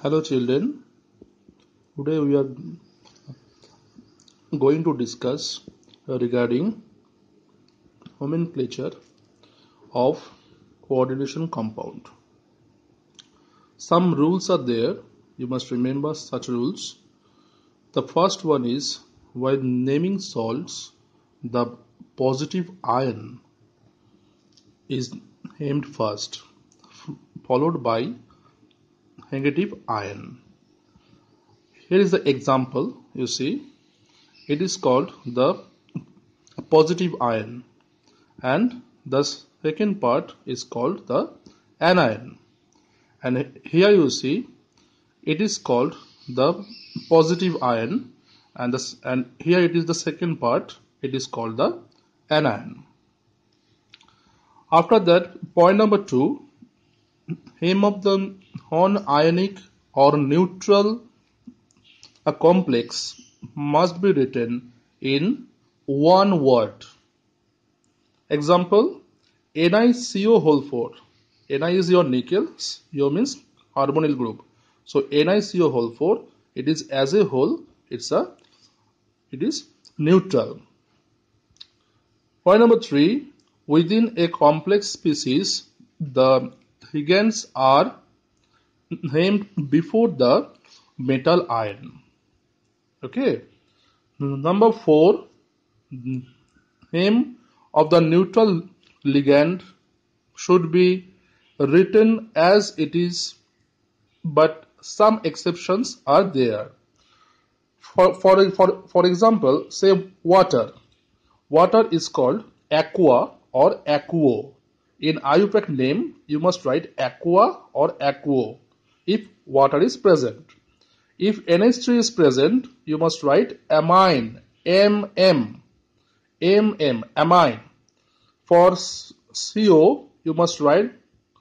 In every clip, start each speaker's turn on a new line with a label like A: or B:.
A: Hello children, today we are going to discuss regarding nomenclature of coordination compound. Some rules are there, you must remember such rules. The first one is while naming salts, the positive ion is named first, followed by negative ion. Here is the example, you see. It is called the positive ion and the second part is called the anion, and here you see it is called the positive ion and here it is the second part, it is called the anion. After that, point number 2, name of the non-ionic or neutral a complex must be written in one word. Example, NiCO whole 4. Ni is your nickel, CO means carbonyl group. So NiCO whole 4, it is as a whole, it is neutral. Point number 3, within a complex species, the ligands are named before the metal ion. Okay. Number 4, name of the neutral ligand should be written as it is, but some exceptions are there. For example, say water. Water is called aqua or aquo. In IUPAC name, you must write aqua or aquo if water is present. If NH3 is present, you must write amine, MM, amine. For CO, you must write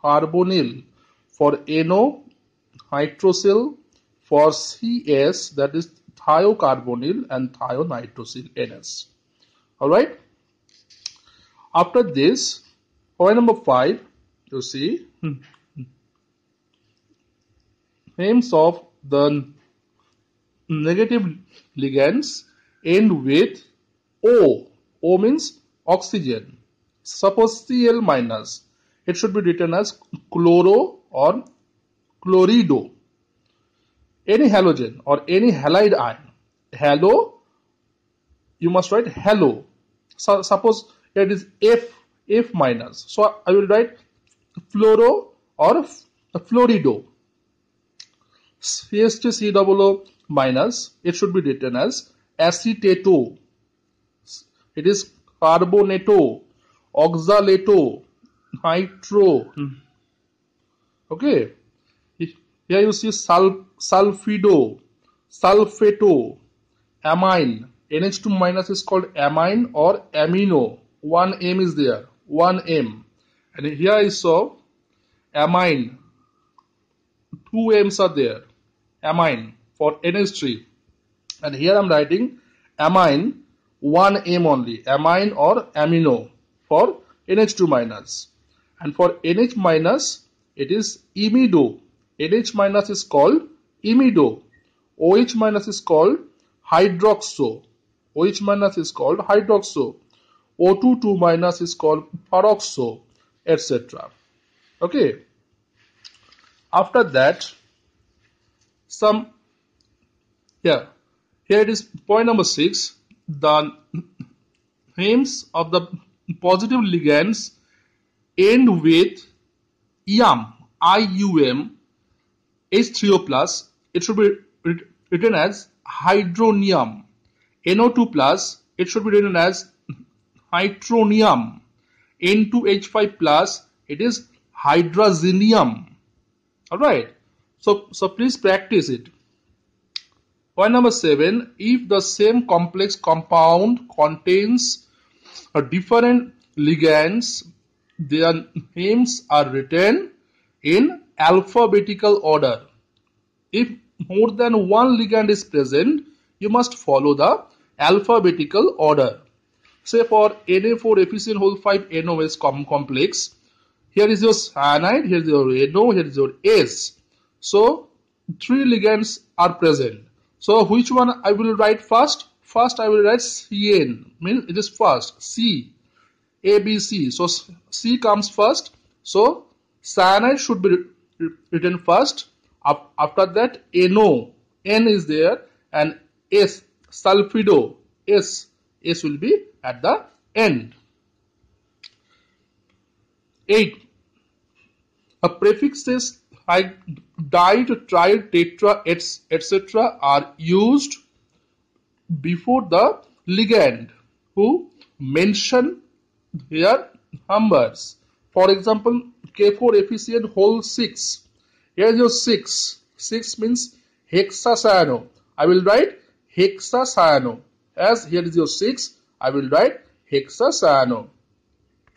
A: carbonyl. For NO, nitrosyl. For CS, that is thiocarbonyl and thionitrosyl, NS. Alright. After this, point number 5, you see, names of the negative ligands end with O. O means oxygen. Suppose Cl minus, it should be written as chloro or chlorido. Any halogen or any halide ion, halo, you must write halo. So suppose it is F minus, so I will write fluoro or florido. CH3COO minus, it should be written as acetato. It is carbonato, oxalato, nitro. Okay. Here you see sulfido, sulfato, amine. NH2 minus is called amine or amino. One M is there, one M. And here I saw amine. Two M's are there, amine for NH3, and here I am writing amine, one M only, amine or amino for NH2 minus, and for NH minus it is imido. NH minus is called imido. OH minus is called hydroxo. OH minus is called hydroxo. O2 minus is called peroxo, etc. Okay. After that, here it is point number 6. The names of the positive ligands end with ium, IUM, H3O plus. It should be written as hydronium. NO2 plus, it should be written as nitronium. N2H5 plus, it is hydrazinium. Alright, so please practice it. Point number 7, if the same complex compound contains different ligands, their names are written in alphabetical order. If more than one ligand is present, you must follow the alphabetical order. Say for Na4FeCl 5NOS complex, here is your cyanide, here is your NO, here is your S. So three ligands are present. So which one I will write first? First I will write CN, means it is first. C, A, B, C. So C comes first. So cyanide should be written first. After that NO, N is there, and S, sulfido, S will be at the end. 8. A prefixes like di, tri, tetra, etc. are used before the ligand who mention their numbers. For example, K4FeCN whole 6. Here is your 6. 6 means hexacyano. I will write hexacyano. As here is your 6, I will write hexacyano.